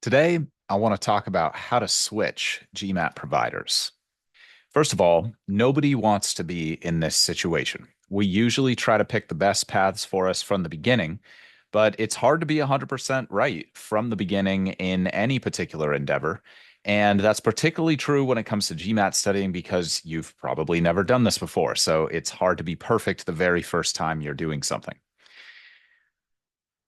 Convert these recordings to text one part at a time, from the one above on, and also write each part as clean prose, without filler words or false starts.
Today, I want to talk about how to switch GMAT providers. First of all, nobody wants to be in this situation. We usually try to pick the best paths for us from the beginning, but it's hard to be 100% right from the beginning in any particular endeavor. And that's particularly true when it comes to GMAT studying because you've probably never done this before. So it's hard to be perfect the very first time you're doing something.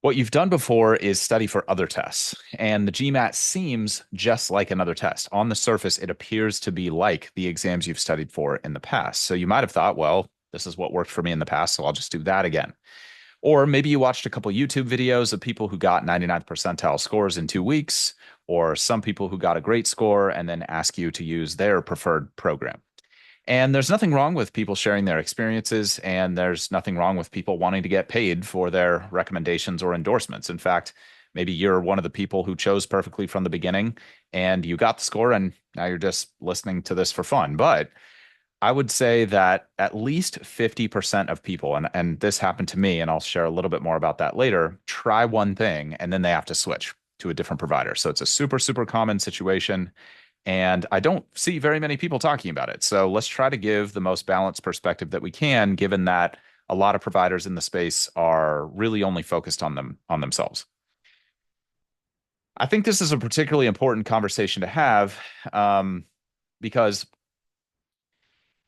What you've done before is study for other tests, and the GMAT seems just like another test. On the surface, it appears to be like the exams you've studied for in the past. So you might have thought, well, this is what worked for me in the past, so I'll just do that again. Or maybe you watched a couple YouTube videos of people who got 99th percentile scores in 2 weeks, or some people who got a great score and then ask you to use their preferred program. And there's nothing wrong with people sharing their experiences, and there's nothing wrong with people wanting to get paid for their recommendations or endorsements. In fact, maybe you're one of the people who chose perfectly from the beginning and you got the score, and now you're just listening to this for fun. But I would say that at least 50% of people, and this happened to me, and I'll share a little bit more about that later, try one thing and then they have to switch to a different provider. So it's a super, super common situation. And I don't see very many people talking about it. So let's try to give the most balanced perspective that we can, given that a lot of providers in the space are really only focused on themselves. I think this is a particularly important conversation to have because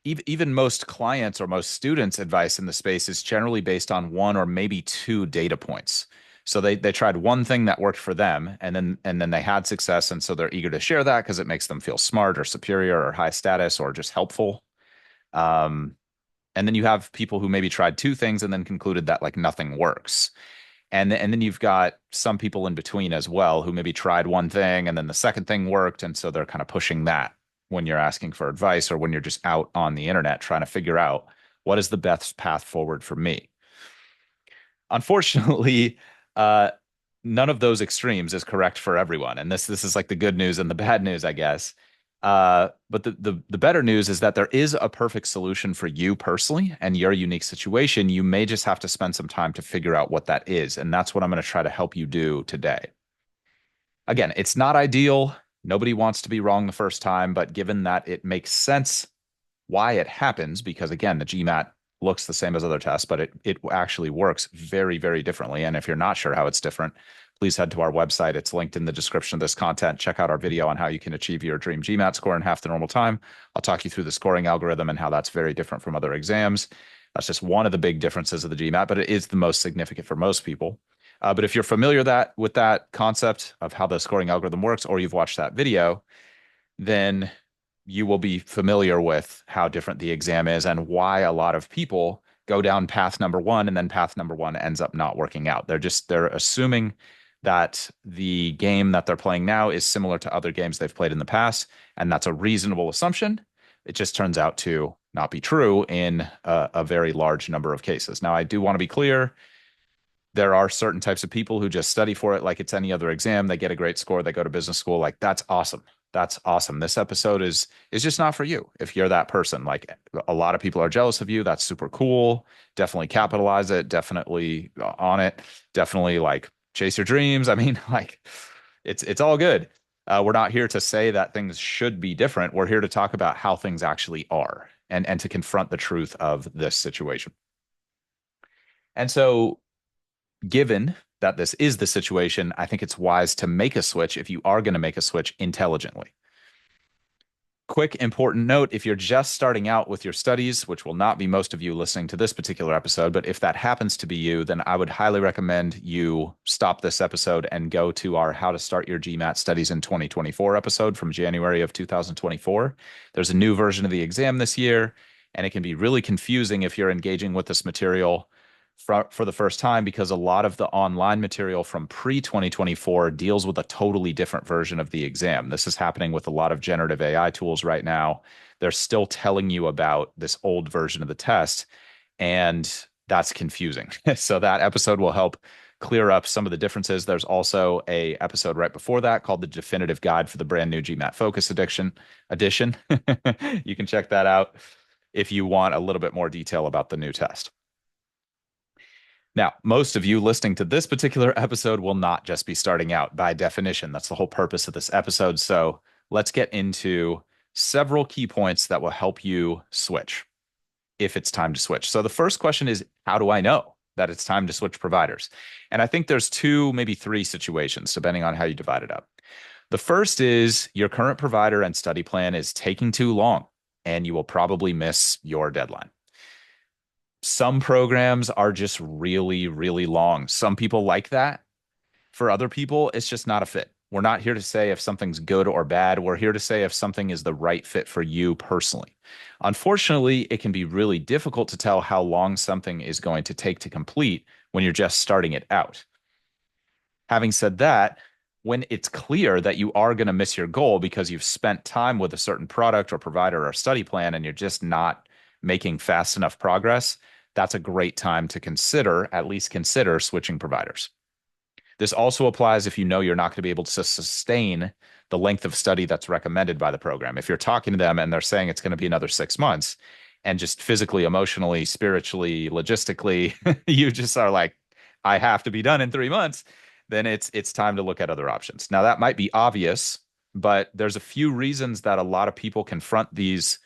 even most clients or most students' advice in the space is generally based on one or maybe two data points. So they tried one thing that worked for them, and then they had success, and so they're eager to share that because it makes them feel smart or superior or high status or just helpful. Um, and then you have people who maybe tried two things and then concluded that like nothing works. And then you've got some people in between as well who maybe tried one thing and then the second thing worked, and so they're kind of pushing that when you're asking for advice or when you're just out on the internet trying to figure out what is the best path forward for me. Unfortunately, uh, none of those extremes is correct for everyone, and this is like the good news and the bad news, I guess. But the better news is that there is a perfect solution for you personally and your unique situation. You may just have to spend some time to figure out what that is, and that's what I'm going to try to help you do today. Again, it's not ideal. Nobody wants to be wrong the first time, but given that it makes sense why it happens, because again, the GMAT looks the same as other tests, but it actually works very, very differently. And if you're not sure how it's different, please head to our website. It's linked in the description of this content. Check out our video on how you can achieve your dream GMAT score in half the normal time. I'll talk you through the scoring algorithm and how that's very different from other exams. That's just one of the big differences of the GMAT, but it is the most significant for most people. But if you're familiar with that concept of how the scoring algorithm works, or you've watched that video, then you will be familiar with how different the exam is and why a lot of people go down path number one and then path number one ends up not working out. They're assuming that the game that they're playing now is similar to other games they've played in the past, and that's a reasonable assumption. It just turns out to not be true in a very large number of cases. Now, I do want to be clear. There are certain types of people who just study for it like it's any other exam. They get a great score, they go to business school. Like that's awesome. That's awesome. This episode is just not for you. If you're that person, like a lot of people are jealous of you, that's super cool. Definitely capitalize it, definitely on it, definitely like chase your dreams. I mean, like it's all good. We're not here to say that things should be different. We're here to talk about how things actually are and to confront the truth of this situation. And so given that this is the situation, I think it's wise to make a switch if you are going to make a switch intelligently. Quick important note, if you're just starting out with your studies, which will not be most of you listening to this particular episode, but if that happens to be you, then I would highly recommend you stop this episode and go to our How to Start Your GMAT Studies in 2024 episode from January of 2024. There's a new version of the exam this year, and it can be really confusing if you're engaging with this material for the first time because a lot of the online material from pre-2024 deals with a totally different version of the exam. This is happening with a lot of generative AI tools right now. They're still telling you about this old version of the test, and that's confusing. So that episode will help clear up some of the differences. There's also a episode right before that called the Definitive Guide for the Brand New GMAT Focus Edition. You can check that out if you want a little bit more detail about the new test. Now, most of you listening to this particular episode will not just be starting out by definition. That's the whole purpose of this episode. So let's get into several key points that will help you switch if it's time to switch. So the first question is, how do I know that it's time to switch providers? And I think there's two, maybe three situations, depending on how you divide it up. The first is your current provider and study plan is taking too long, and you will probably miss your deadline. Some programs are just really, really long. Some people like that. For other people, it's just not a fit. We're not here to say if something's good or bad. We're here to say if something is the right fit for you personally. Unfortunately, it can be really difficult to tell how long something is going to take to complete when you're just starting it out. Having said that, when it's clear that you are going to miss your goal because you've spent time with a certain product or provider or study plan and you're just not making fast enough progress, that's a great time to consider, at least consider switching providers. This also applies if you know you're not going to be able to sustain the length of study that's recommended by the program. If you're talking to them and they're saying it's going to be another 6 months, and just physically, emotionally, spiritually, logistically, you just are like, I have to be done in 3 months, then it's time to look at other options. Now, that might be obvious, but there's a few reasons that a lot of people confront these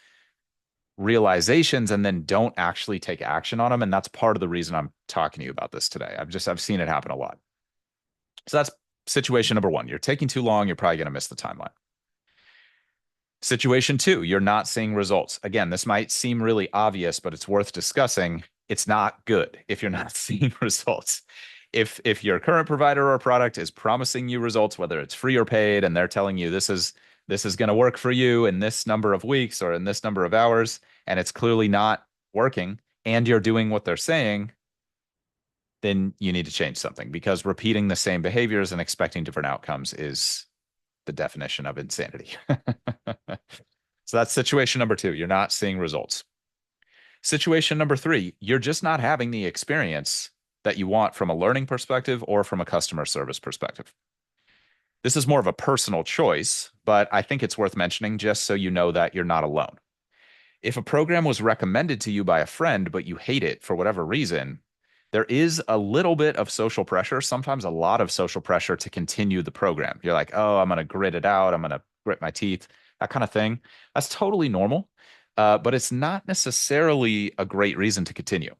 realizations and then don't actually take action on them. And that's part of the reason I'm talking to you about this today. I've seen it happen a lot. So that's situation number one. You're taking too long. You're probably going to miss the timeline. Situation two, you're not seeing results. Again, this might seem really obvious, but it's worth discussing. It's not good if you're not seeing results. If your current provider or product is promising you results, whether it's free or paid, and they're telling you this is going to work for you in this number of weeks or in this number of hours, and it's clearly not working, and you're doing what they're saying, then you need to change something because repeating the same behaviors and expecting different outcomes is the definition of insanity. So that's situation number two. You're not seeing results. Situation number three, you're just not having the experience that you want from a learning perspective or from a customer service perspective. This is more of a personal choice, but I think it's worth mentioning just so you know that you're not alone. If a program was recommended to you by a friend, but you hate it for whatever reason, there is a little bit of social pressure, sometimes a lot of social pressure to continue the program. You're like, oh, I'm going to grit it out. I'm going to grit my teeth, that kind of thing. That's totally normal, but it's not necessarily a great reason to continue.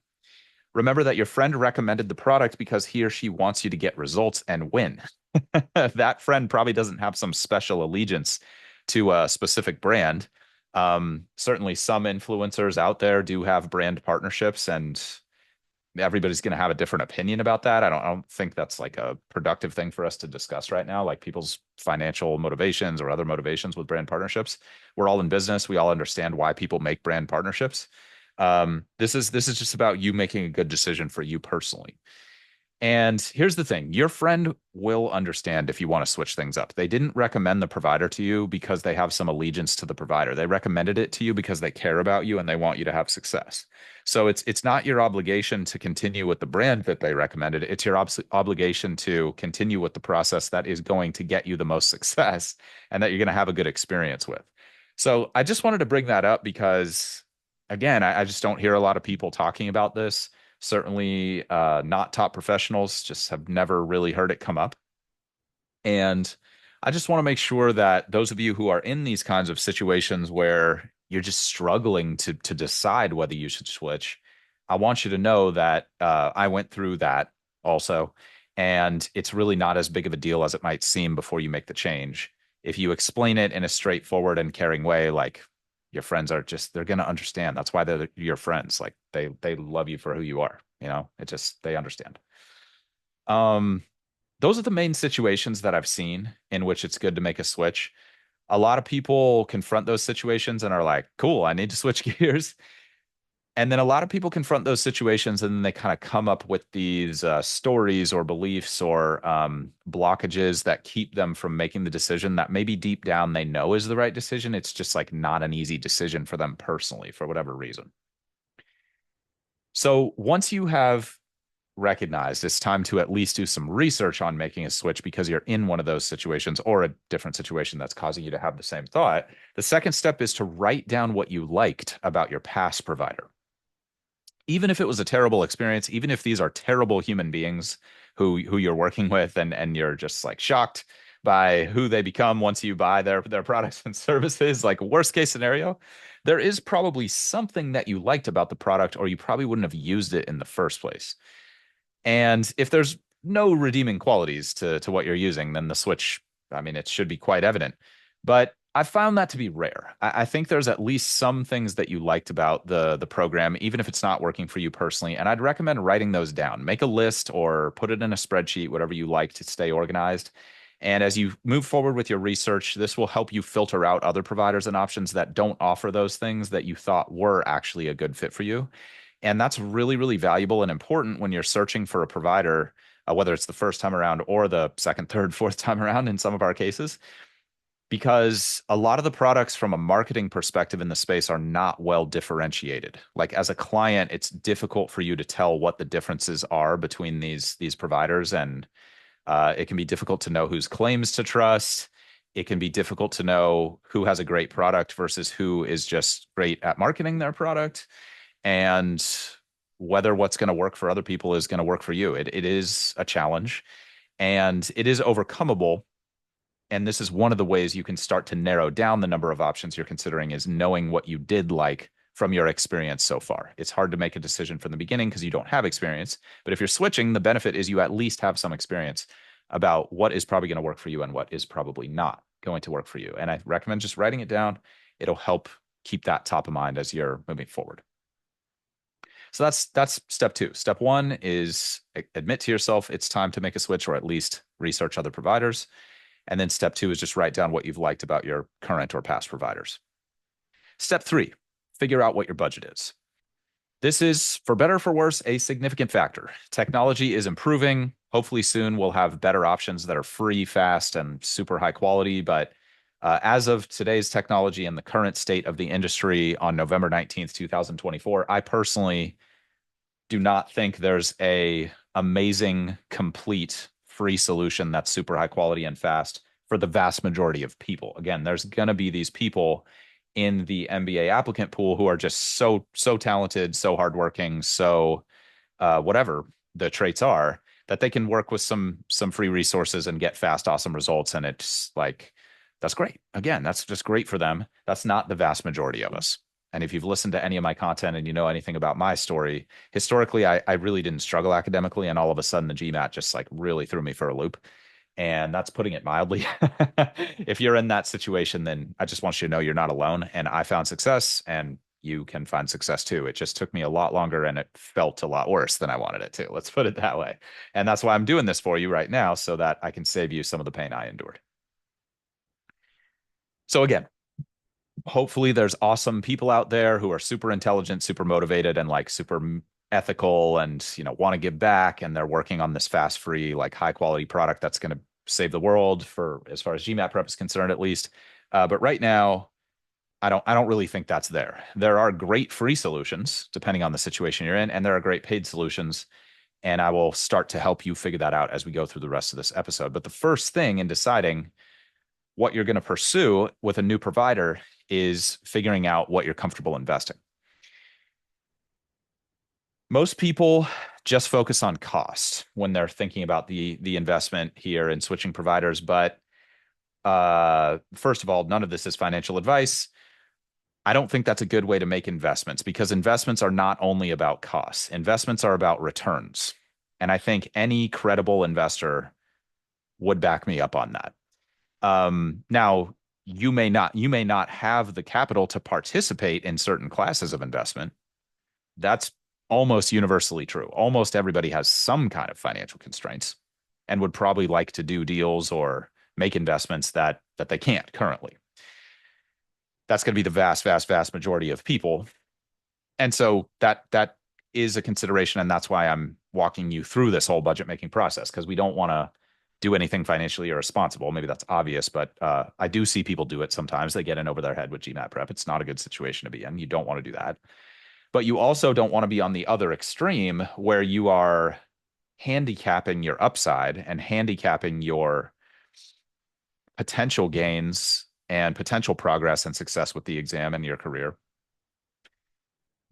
Remember that your friend recommended the product because he or she wants you to get results and win. That friend probably doesn't have some special allegiance to a specific brand. Certainly, some influencers out there do have brand partnerships, and everybody's going to have a different opinion about that. I don't think that's like a productive thing for us to discuss right now, like people's financial motivations or other motivations with brand partnerships. We're all in business. We all understand why people make brand partnerships. This is just about you making a good decision for you personally. And here's the thing, your friend will understand if you want to switch things up. They didn't recommend the provider to you because they have some allegiance to the provider. They recommended it to you because they care about you and they want you to have success. So it's not your obligation to continue with the brand that they recommended. It's your obligation to continue with the process that is going to get you the most success and that you're going to have a good experience with. So I just wanted to bring that up because, again, I just don't hear a lot of people talking about this. Certainly not top professionals, just have never really heard it come up. And I just want to make sure that those of you who are in these kinds of situations where you're just struggling to decide whether you should switch, I want you to know that I went through that also. And it's really not as big of a deal as it might seem before you make the change. If you explain it in a straightforward and caring way, like your friends are just, they're going to understand. That's why they're your friends. Like they love you for who you are. It just, they understand. Um, those are the main situations that I've seen in which it's good to make a switch. A lot of people confront those situations and are like, cool, I need to switch gears. And then a lot of people confront those situations and then they kind of come up with these stories or beliefs or blockages that keep them from making the decision that maybe deep down they know is the right decision. It's just like not an easy decision for them personally for whatever reason. So once you have recognized it's time to at least do some research on making a switch because you're in one of those situations or a different situation that's causing you to have the same thought, the second step is to write down what you liked about your past provider. even if it was a terrible experience, even if these are terrible human beings who you're working with and you're just like shocked by who they become once you buy their products and services, like worst case scenario, there is probably something that you liked about the product or you probably wouldn't have used it in the first place. And if there's no redeeming qualities to what you're using, then the switch, I mean, it should be quite evident. But I found that to be rare. I think there's at least some things that you liked about the program, even if it's not working for you personally. And I'd recommend writing those down. Make a list or put it in a spreadsheet, whatever you like to stay organized. And as you move forward with your research, this will help you filter out other providers and options that don't offer those things that you thought were actually a good fit for you. And that's really, really valuable and important when you're searching for a provider, whether it's the first time around or the second, third, fourth time around in some of our cases, because a lot of the products from a marketing perspective in the space are not well differentiated. Like as a client, it's difficult for you to tell what the differences are between these providers, and it can be difficult to know whose claims to trust. It can be difficult to know who has a great product versus who is just great at marketing their product, and whether what's going to work for other people is going to work for you. It is a challenge and it is overcomable. And this is one of the ways you can start to narrow down the number of options you're considering is knowing what you did like from your experience so far. It's hard to make a decision from the beginning because you don't have experience. But if you're switching, the benefit is you at least have some experience about what is probably going to work for you and what is probably not going to work for you. And I recommend just writing it down. It'll help keep that top of mind as you're moving forward. So that's step two. Step one is admit to yourself it's time to make a switch or at least research other providers. And then step two is just write down what you've liked about your current or past providers. Step three, figure out what your budget is. This is, for better or for worse, a significant factor. Technology is improving. Hopefully, soon we'll have better options that are free, fast, and super high quality. But as of today's technology and the current state of the industry on November 19th, 2024, I personally do not think there's a amazing, complete, free solution that's super high quality and fast for the vast majority of people. Again, there's going to be these people in the MBA applicant pool who are just so talented, so hardworking, so whatever the traits are, that they can work with some free resources and get fast, awesome results. And it's like that's great. Again, that's just great for them. That's not the vast majority of us. And if you've listened to any of my content and you know anything about my story, historically, I really didn't struggle academically. And all of a sudden, the GMAT just like really threw me for a loop. And that's putting it mildly. If you're in that situation, then I just want you to know you're not alone. And I found success and you can find success too. It just took me a lot longer and it felt a lot worse than I wanted it to. Let's put it that way. And that's why I'm doing this for you right now so that I can save you some of the pain I endured. So again, hopefully there's awesome people out there who are super intelligent, super motivated, and like super ethical and, want to give back. And they're working on this fast, free, like high quality product that's going to save the world for as far as GMAT prep is concerned, at least. But right now, I don't really think that's there. There are great free solutions depending on the situation you're in, and there are great paid solutions. And I will start to help you figure that out as we go through the rest of this episode. But the first thing in deciding what you're going to pursue with a new provider is figuring out what you're comfortable investing. Most people just focus on cost when they're thinking about the investment here and switching providers. But first of all, none of this is financial advice. I don't think that's a good way to make investments because investments are not only about costs. Investments are about returns. And I think any credible investor would back me up on that. Now, you may not have the capital to participate in certain classes of investment. That's almost universally true. Almost everybody has some kind of financial constraints and would probably like to do deals or make investments that they can't currently. That's going to be the vast, vast, vast majority of people. And so that is a consideration. And that's why I'm walking you through this whole budget making process, because we don't want to do anything financially irresponsible. Maybe that's obvious, but I do see people do it sometimes. They get in over their head with GMAT prep. It's not a good situation to be in. You don't want to do that. But you also don't want to be on the other extreme where you are handicapping your upside and handicapping your potential gains and potential progress and success with the exam and your career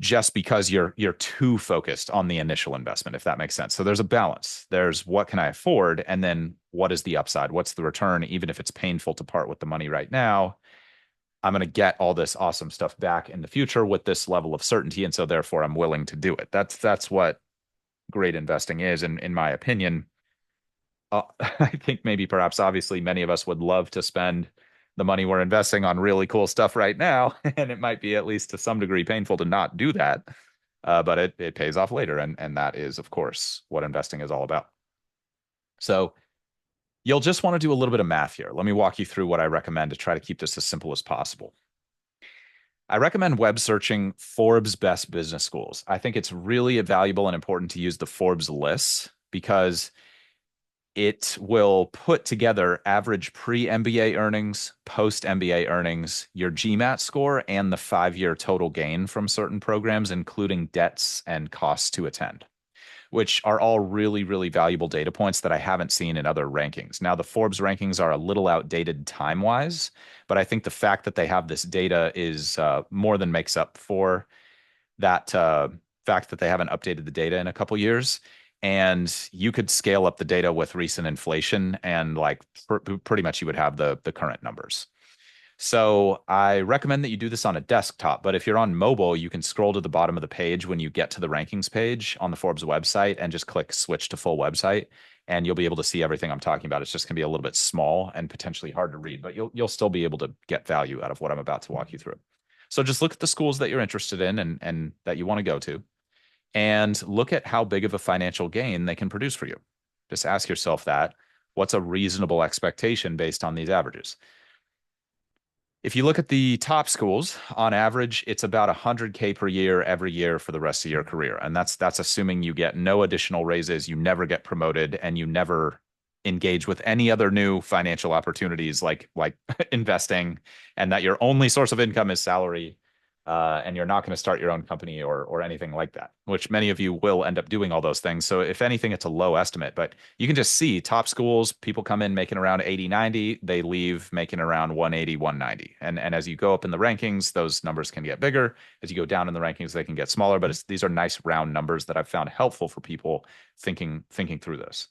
just because you're too focused on the initial investment, if that makes sense. So there's a balance. There's what can I afford, and then what is the upside? What's the return? Even if it's painful to part with the money right now, I'm going to get all this awesome stuff back in the future with this level of certainty, and so therefore I'm willing to do it. That's what great investing is, in my opinion. I think maybe perhaps obviously many of us would love to spend the money we're investing on really cool stuff right now, and it might be at least to some degree painful to not do that. But it pays off later, and that is, of course, what investing is all about. So you'll just want to do a little bit of math here. Let me walk you through what I recommend to try to keep this as simple as possible. I recommend web searching Forbes best business schools. I think it's really valuable and important to use the Forbes lists because it will put together average pre-MBA earnings, post-MBA earnings, your GMAT score, and the 5-year total gain from certain programs, including debts and costs to attend, which are all really, really valuable data points that I haven't seen in other rankings. Now, the Forbes rankings are a little outdated time-wise, but I think the fact that they have this data is more than makes up for that fact that they haven't updated the data in a couple years. And you could scale up the data with recent inflation, and like pretty much you would have the current numbers. So I recommend that you do this on a desktop, but if you're on mobile, you can scroll to the bottom of the page when you get to the rankings page on the Forbes website and just click switch to full website, and you'll be able to see everything I'm talking about. It's just going to be a little bit small and potentially hard to read, but you'll still be able to get value out of what I'm about to walk you through. So just look at the schools that you're interested in and that you want to go to, and look at how big of a financial gain they can produce for you. Just ask yourself that. What's a reasonable expectation based on these averages? If you look at the top schools, on average, it's about 100K per year every year for the rest of your career. And that's assuming you get no additional raises, you never get promoted, and you never engage with any other new financial opportunities like investing, and that your only source of income is salary, and you're not going to start your own company or anything like that, which many of you will end up doing all those things. So if anything, it's a low estimate, but you can just see top schools, people come in making around 80, 90, they leave making around 180, 190. And as you go up in the rankings, those numbers can get bigger. As you go down in the rankings, they can get smaller, but these are nice round numbers that I've found helpful for people thinking through this.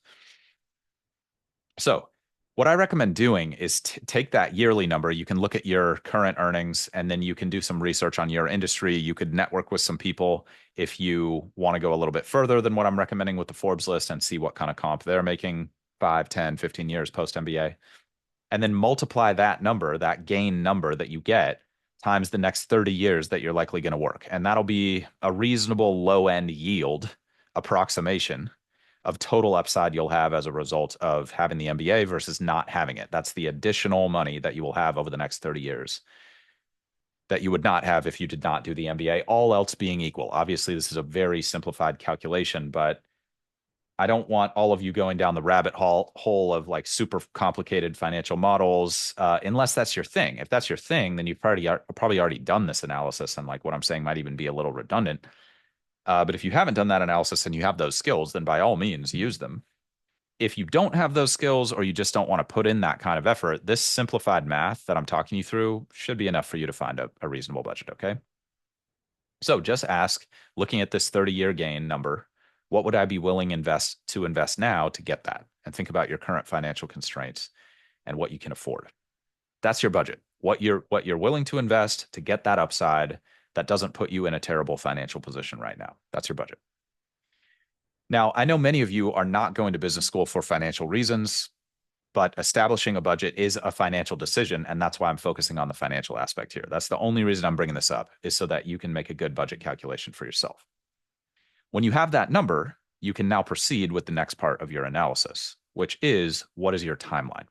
So what I recommend doing is take that yearly number. You can look at your current earnings, and then you can do some research on your industry. You could network with some people if you want to go a little bit further than what I'm recommending with the Forbes list and see what kind of comp they're making 5, 10, 15 years post MBA. And then multiply that number, that gain number that you get, times the next 30 years that you're likely going to work. And that'll be a reasonable low end yield approximation of total upside you'll have as a result of having the MBA versus not having it. That's the additional money that you will have over the next 30 years that you would not have if you did not do the MBA, all else being equal. Obviously, this is a very simplified calculation, but I don't want all of you going down the rabbit hole of like super complicated financial models, unless that's your thing. If that's your thing, then you've probably already done this analysis, and like what I'm saying might even be a little redundant. But if you haven't done that analysis and you have those skills, then by all means use them. If you don't have those skills, or you just don't want to put in that kind of effort, this simplified math that I'm talking you through should be enough for you to find a reasonable budget, okay? So just ask, looking at this 30-year gain number, what would I be willing to invest now to get that? And think about your current financial constraints and what you can afford. That's your budget. What you're willing to invest to get that upside that doesn't put you in a terrible financial position right now. That's your budget. Now, I know many of you are not going to business school for financial reasons, but establishing a budget is a financial decision, and that's why I'm focusing on the financial aspect here. That's the only reason I'm bringing this up, is so that you can make a good budget calculation for yourself. When you have that number, you can now proceed with the next part of your analysis, which is, what is your timeline?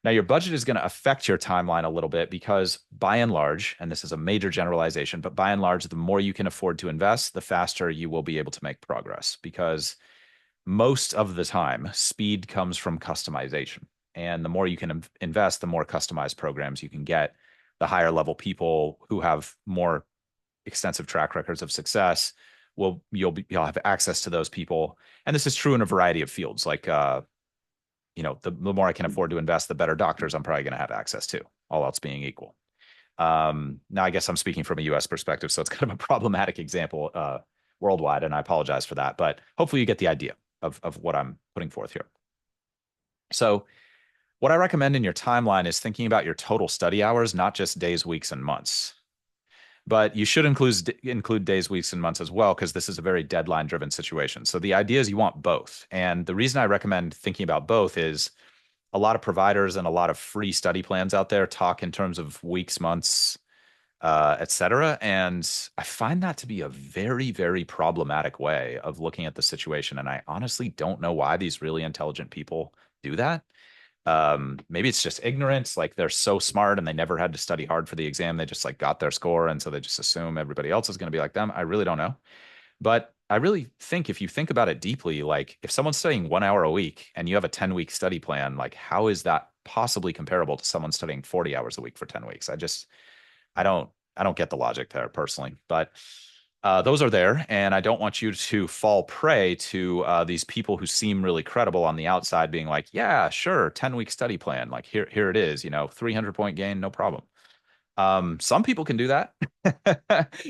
Now, your budget is going to affect your timeline a little bit because by and large, and this is a major generalization, but by and large, the more you can afford to invest, the faster you will be able to make progress, because most of the time, speed comes from customization. And the more you can invest, the more customized programs you can get, the higher level people who have more extensive track records of success you'll have access to those people. And this is true in a variety of fields. Like, the more I can afford to invest, the better doctors I'm probably going to have access to, all else being equal. Now, I guess I'm speaking from a US perspective, so it's kind of a problematic example worldwide, and I apologize for that. But hopefully you get the idea of what I'm putting forth here. So what I recommend in your timeline is thinking about your total study hours, not just days, weeks, and months. But you should include days, weeks, and months as well, because this is a very deadline driven situation. So the idea is you want both. And the reason I recommend thinking about both is a lot of providers and a lot of free study plans out there talk in terms of weeks, months, et cetera. And I find that to be a very, very problematic way of looking at the situation. And I honestly don't know why these really intelligent people do that. Maybe it's just ignorance, like they're so smart and they never had to study hard for the exam. They just like got their score. And so they just assume everybody else is going to be like them. I really don't know. But I really think if you think about it deeply, like if someone's studying 1 hour a week and you have a 10-week study plan, like how is that possibly comparable to someone studying 40 hours a week for 10 weeks? I don't, I don't get the logic there personally, but those are there. And I don't want you to fall prey to these people who seem really credible on the outside being like, yeah, sure, 10-week study plan. Like here it is, 300-point gain, no problem. Some people can do that.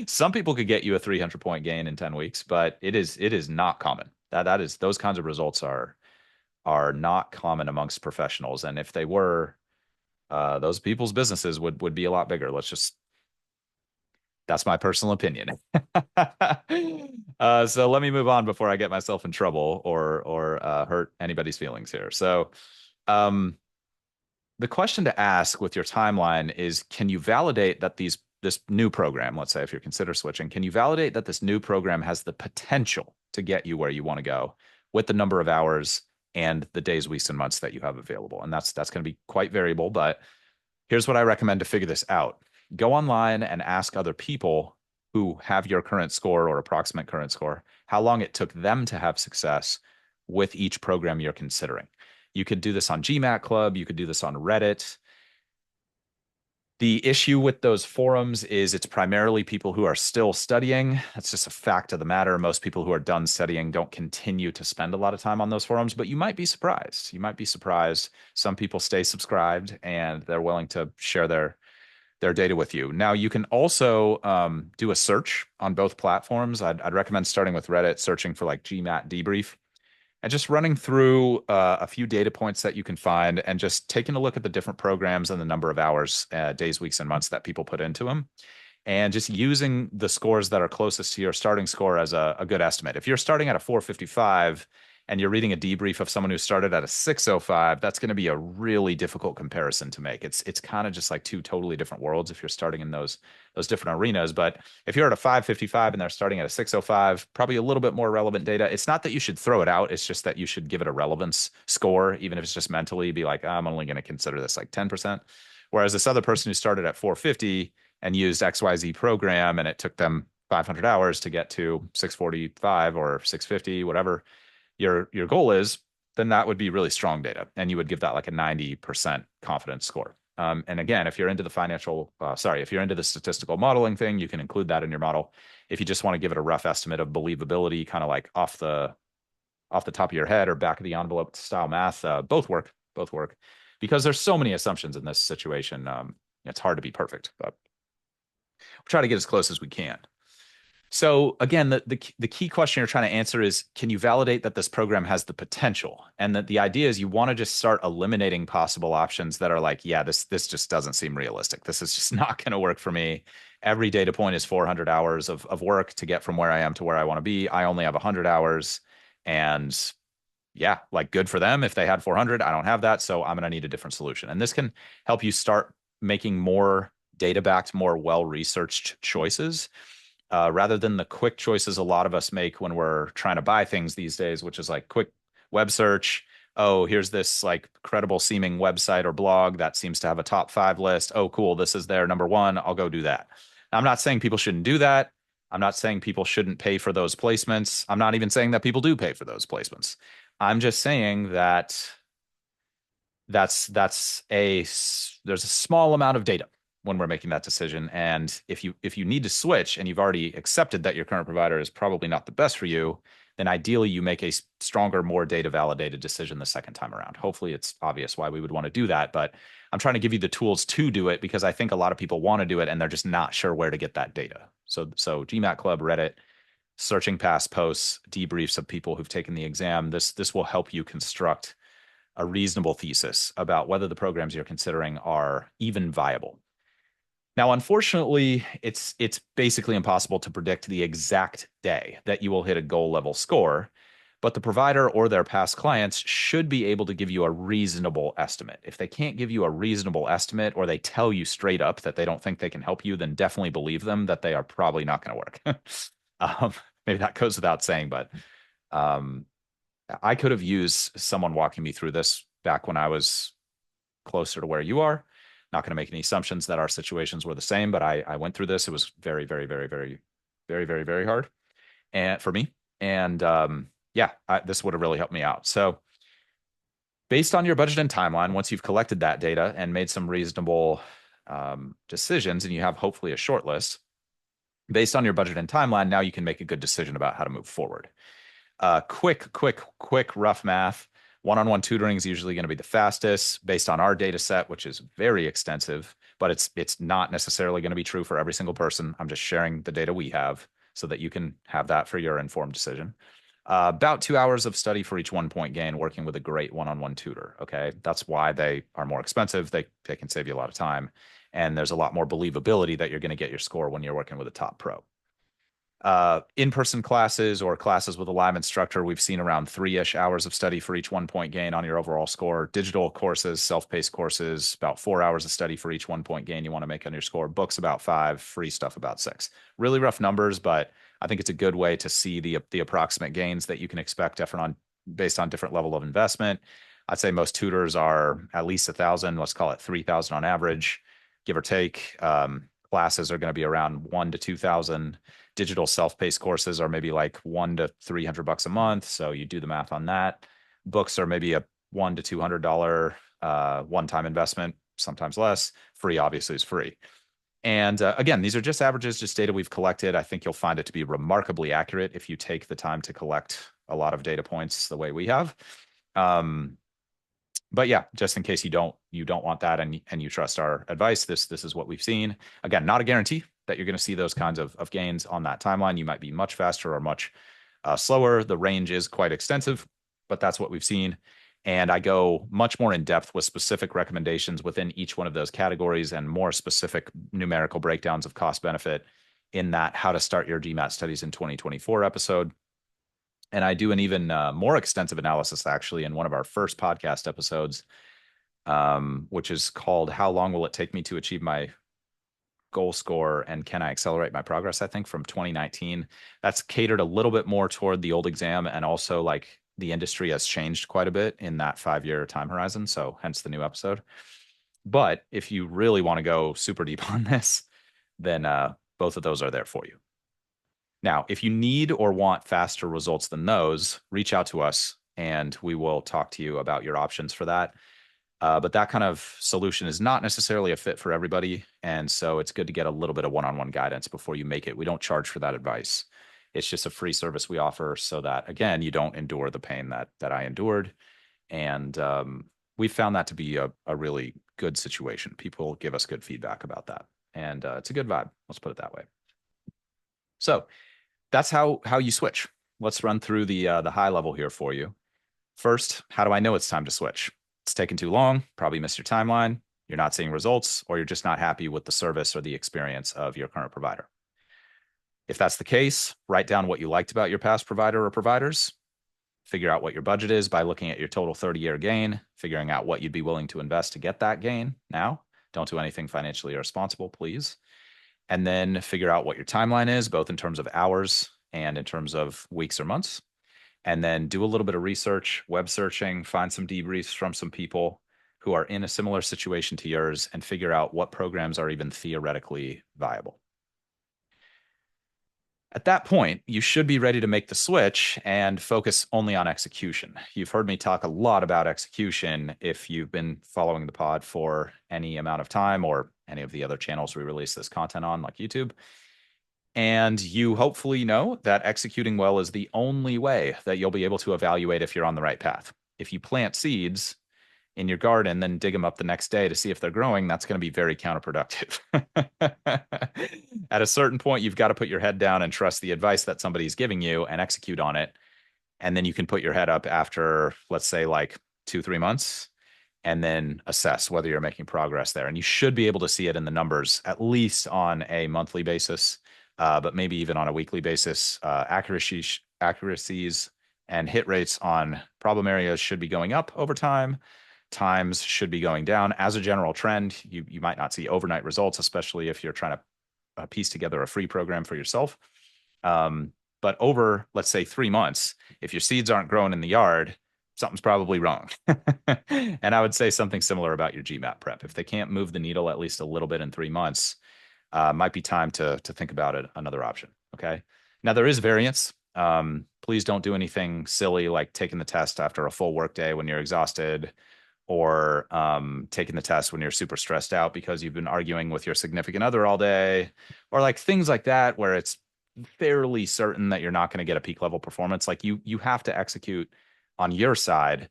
Some people could get you a 300-point gain in 10 weeks, but it is not common. That is those kinds of results are not common amongst professionals. And if they were, those people's businesses would be a lot bigger. That's my personal opinion. So let me move on before I get myself in trouble or hurt anybody's feelings here. So um, the question to ask with your timeline is, can you validate that this new program, let's say if you're consider switching, can you validate that this new program has the potential to get you where you want to go with the number of hours and the days, weeks, and months that you have available? And that's going to be quite variable, but here's what I recommend to figure this out. Go online and ask other people who have your current score or approximate current score, how long it took them to have success with each program you're considering. You could do this on GMAT Club. You could do this on Reddit. The issue with those forums is it's primarily people who are still studying. That's just a fact of the matter. Most people who are done studying don't continue to spend a lot of time on those forums, but you might be surprised. You might be surprised. Some people stay subscribed and they're willing to share their data with you. Now, you can also do a search on both platforms. I'd recommend starting with Reddit, searching for like GMAT debrief, and just running through a few data points that you can find and just taking a look at the different programs and the number of hours, days, weeks, and months that people put into them. And just using the scores that are closest to your starting score as a good estimate. If you're starting at a 455 and you're reading a debrief of someone who started at a 605, that's going to be a really difficult comparison to make. It's kind of just like two totally different worlds if you're starting in those different arenas. But if you're at a 555 and they're starting at a 605, probably a little bit more relevant data. It's not that you should throw it out. It's just that you should give it a relevance score, even if it's just mentally be like, I'm only going to consider this like 10%. Whereas this other person who started at 450 and used XYZ program and it took them 500 hours to get to 645 or 650, whatever your goal is, then that would be really strong data. And you would give that like a 90% confidence score. And again, if you're into if you're into the statistical modeling thing, you can include that in your model. If you just want to give it a rough estimate of believability, kind of like off the top of your head or back of the envelope style math, both work, because there's so many assumptions in this situation. It's hard to be perfect, but we'll try to get as close as we can. So again, the key question you're trying to answer is, can you validate that this program has the potential? And that the idea is you want to just start eliminating possible options that are like, yeah, this just doesn't seem realistic. This is just not going to work for me. Every data point is 400 hours of work to get from where I am to where I want to be. I only have 100 hours. And yeah, like good for them. If they had 400, I don't have that. So I'm going to need a different solution. And this can help you start making more data-backed, more well-researched choices rather than the quick choices a lot of us make when we're trying to buy things these days, which is like quick web search. Oh, here's this like credible seeming website or blog that seems to have a top 5 list. Oh, cool. This is their number 1. I'll go do that. Now, I'm not saying people shouldn't do that. I'm not saying people shouldn't pay for those placements. I'm not even saying that people do pay for those placements. I'm just saying that there's a small amount of data when we're making that decision. And if you need to switch and you've already accepted that your current provider is probably not the best for you, then ideally you make a stronger, more data validated decision the second time around. Hopefully it's obvious why we would want to do that, but I'm trying to give you the tools to do it because I think a lot of people want to do it and they're just not sure where to get that data. So GMAT Club, Reddit, searching past posts, debriefs of people who've taken the exam. This will help you construct a reasonable thesis about whether the programs you're considering are even viable. Now, unfortunately, it's basically impossible to predict the exact day that you will hit a goal level score, but the provider or their past clients should be able to give you a reasonable estimate. If they can't give you a reasonable estimate or they tell you straight up that they don't think they can help you, then definitely believe them that they are probably not going to work. um, Maybe that goes without saying, but um, I could have used someone walking me through this back when I was closer to where you are. Not going to make any assumptions that our situations were the same, but I went through this. It was very, very, very, very, very, very, very hard, and for me. And yeah, this would have really helped me out. So, based on your budget and timeline, once you've collected that data and made some reasonable decisions, and you have hopefully a short list, based on your budget and timeline, now you can make a good decision about how to move forward. Quick, rough math. One-on-one tutoring is usually going to be the fastest based on our data set, which is very extensive, but it's not necessarily going to be true for every single person. I'm just sharing the data we have so that you can have that for your informed decision. About 2 hours of study for each 1 point gain working with a great one-on-one tutor. Okay. That's why they are more expensive. They can save you a lot of time. And there's a lot more believability that you're going to get your score when you're working with a top pro. In-person classes or classes with a live instructor, we've seen around 3-ish hours of study for each 1 point gain on your overall score. Digital courses, self-paced courses, about 4 hours of study for each 1 point gain you want to make on your score. Books about 5, free stuff about 6. Really rough numbers, but I think it's a good way to see the approximate gains that you can expect based on different level of investment. I'd say most tutors are at least 1,000. Let's call it 3,000 on average, give or take. Classes are going to be around 1 to 2,000. Digital self-paced courses are maybe like $100 to $300 a month. So you do the math on that. Books are maybe a $100 to $200 one-time investment, sometimes less. Free obviously is free. And again, these are just averages, just data we've collected. I think you'll find it to be remarkably accurate if you take the time to collect a lot of data points the way we have. But yeah, just in case you don't want that and you trust our advice, this is what we've seen. Again, not a guarantee that you're going to see those kinds of gains on that timeline. You might be much faster or much slower. The range is quite extensive, but that's what we've seen. And I go much more in depth with specific recommendations within each one of those categories and more specific numerical breakdowns of cost benefit in that How to Start Your GMAT Studies in 2024 episode. And I do an even more extensive analysis actually in one of our first podcast episodes, which is called How Long Will It Take Me to Achieve My Goal Score and Can I Accelerate My Progress, I think from 2019. That's catered a little bit more toward the old exam, and also like the industry has changed quite a bit in that 5-year time horizon. So hence the new episode. But if you really want to go super deep on this, then both of those are there for you. Now, if you need or want faster results than those, reach out to us and we will talk to you about your options for that. But that kind of solution is not necessarily a fit for everybody. And so it's good to get a little bit of one-on-one guidance before you make it. We don't charge for that advice. It's just a free service we offer so that, again, you don't endure the pain that I endured. And we found that to be a really good situation. People give us good feedback about that. And it's a good vibe. Let's put it that way. So that's how you switch. Let's run through the high level here for you. First, how do I know it's time to switch? It's taken too long, probably missed your timeline, you're not seeing results, or you're just not happy with the service or the experience of your current provider. If that's the case, write down what you liked about your past provider or providers. Figure out what your budget is by looking at your total 30-year gain, figuring out what you'd be willing to invest to get that gain now. Don't do anything financially irresponsible, please. And then figure out what your timeline is, both in terms of hours and in terms of weeks or months. And then do a little bit of research, web searching, find some debriefs from some people who are in a similar situation to yours and figure out what programs are even theoretically viable. At that point, you should be ready to make the switch and focus only on execution. You've heard me talk a lot about execution if you've been following the pod for any amount of time or any of the other channels we release this content on, like YouTube. And you hopefully know that executing well is the only way that you'll be able to evaluate if you're on the right path. If you plant seeds in your garden, then dig them up the next day to see if they're growing, that's going to be very counterproductive. At a certain point, you've got to put your head down and trust the advice that somebody's giving you and execute on it. And then you can put your head up after, let's say, like 2, 3 months, and then assess whether you're making progress there. And you should be able to see it in the numbers, at least on a monthly basis, but maybe even on a weekly basis. Accuracies and hit rates on problem areas should be going up over time. Times should be going down as a general trend. You might not see overnight results, especially if you're trying to piece together a free program for yourself. But over, let's say, 3 months, if your seeds aren't growing in the yard, something's probably wrong. And I would say something similar about your GMAT prep. If they can't move the needle at least a little bit in 3 months, might be time to think about it, another option. Okay. Now there is variance. Please don't do anything silly like taking the test after a full workday when you're exhausted, or taking the test when you're super stressed out because you've been arguing with your significant other all day, or like things like that where it's fairly certain that you're not going to get a peak level performance. Like you have to execute on your side.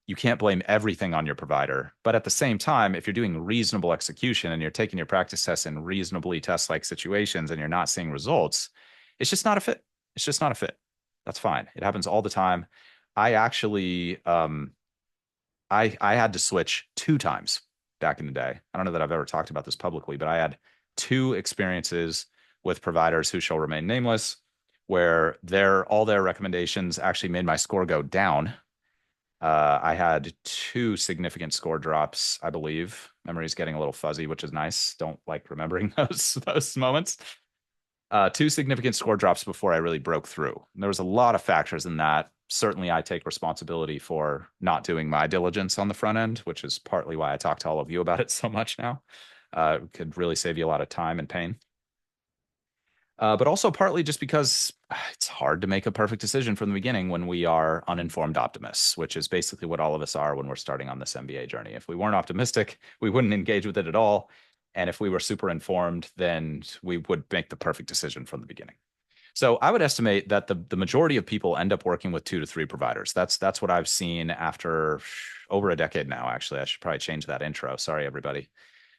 You can't blame everything on your provider. But at the same time, if you're doing reasonable execution and you're taking your practice tests in reasonably test-like situations and you're not seeing results, it's just not a fit. It's just not a fit. That's fine. It happens all the time. I actually I had to switch 2 times back in the day. I don't know that I've ever talked about this publicly, but I had 2 experiences with providers who shall remain nameless, where all their recommendations actually made my score go down. I had 2 significant score drops, I believe. Memory's getting a little fuzzy, which is nice. Don't like remembering those moments. 2 significant score drops before I really broke through. And there was a lot of factors in that. Certainly, I take responsibility for not doing my diligence on the front end, which is partly why I talk to all of you about it so much now. It could really save you a lot of time and pain. But also partly just because it's hard to make a perfect decision from the beginning when we are uninformed optimists, which is basically what all of us are when we're starting on this MBA journey. If we weren't optimistic, we wouldn't engage with it at all. And if we were super informed, then we would make the perfect decision from the beginning. So I would estimate that the majority of people end up working with 2 to 3 providers. That's what I've seen after over a decade now. Actually, I should probably change that intro. Sorry, everybody.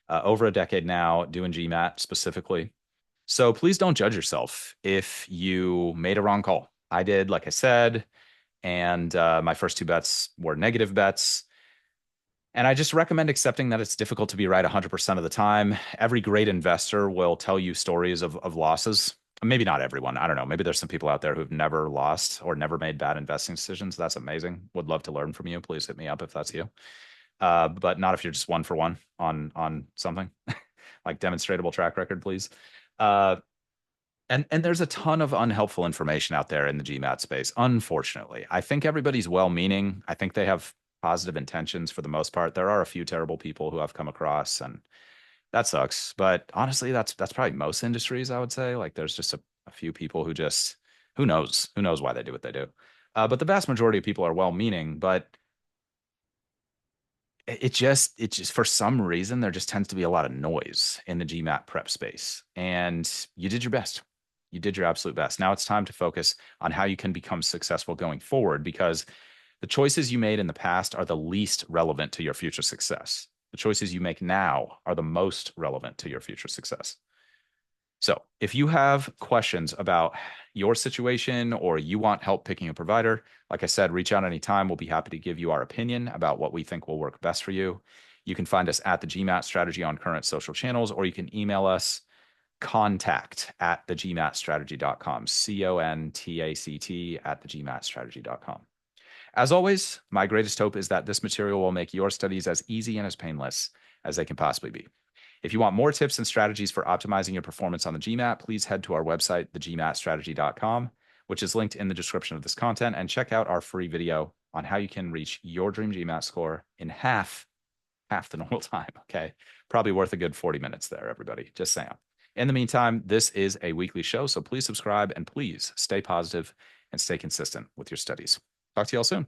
Over a decade now doing GMAT specifically. So please don't judge yourself if you made a wrong call. I did, like I said, and my first 2 bets were negative bets. And I just recommend accepting that it's difficult to be right 100% of the time. Every great investor will tell you stories of losses. Maybe not everyone. I don't know. Maybe there's some people out there who've never lost or never made bad investing decisions. That's amazing. Would love to learn from you. Please hit me up if that's you. But not if you're just 1 for 1 on something like demonstrable track record, please. And there's a ton of unhelpful information out there in the GMAT space, unfortunately. I think everybody's well-meaning. I think they have positive intentions for the most part. There are a few terrible people who I've come across, and that sucks. But honestly, that's probably most industries, I would say. Like there's just a few people who just, who knows why they do what they do. But the vast majority of people are well-meaning, but it just for some reason there just tends to be a lot of noise in the GMAT prep space. And you did your best. You did your absolute best. Now it's time to focus on how you can become successful going forward, because the choices you made in the past are the least relevant to your future success. The choices you make now are the most relevant to your future success. So if you have questions about your situation or you want help picking a provider, like I said, reach out anytime. We'll be happy to give you our opinion about what we think will work best for you. You can find us at the GMAT Strategy on current social channels, or you can email us contact@thegmatstrategy.com, contact@thegmatstrategy.com. As always, my greatest hope is that this material will make your studies as easy and as painless as they can possibly be. If you want more tips and strategies for optimizing your performance on the GMAT, please head to our website, thegmatstrategy.com, which is linked in the description of this content, and check out our free video on how you can reach your dream GMAT score in half the normal time. Okay. Probably worth a good 40 minutes there, everybody. Just saying. In the meantime, this is a weekly show, so please subscribe and please stay positive and stay consistent with your studies. Talk to you all soon.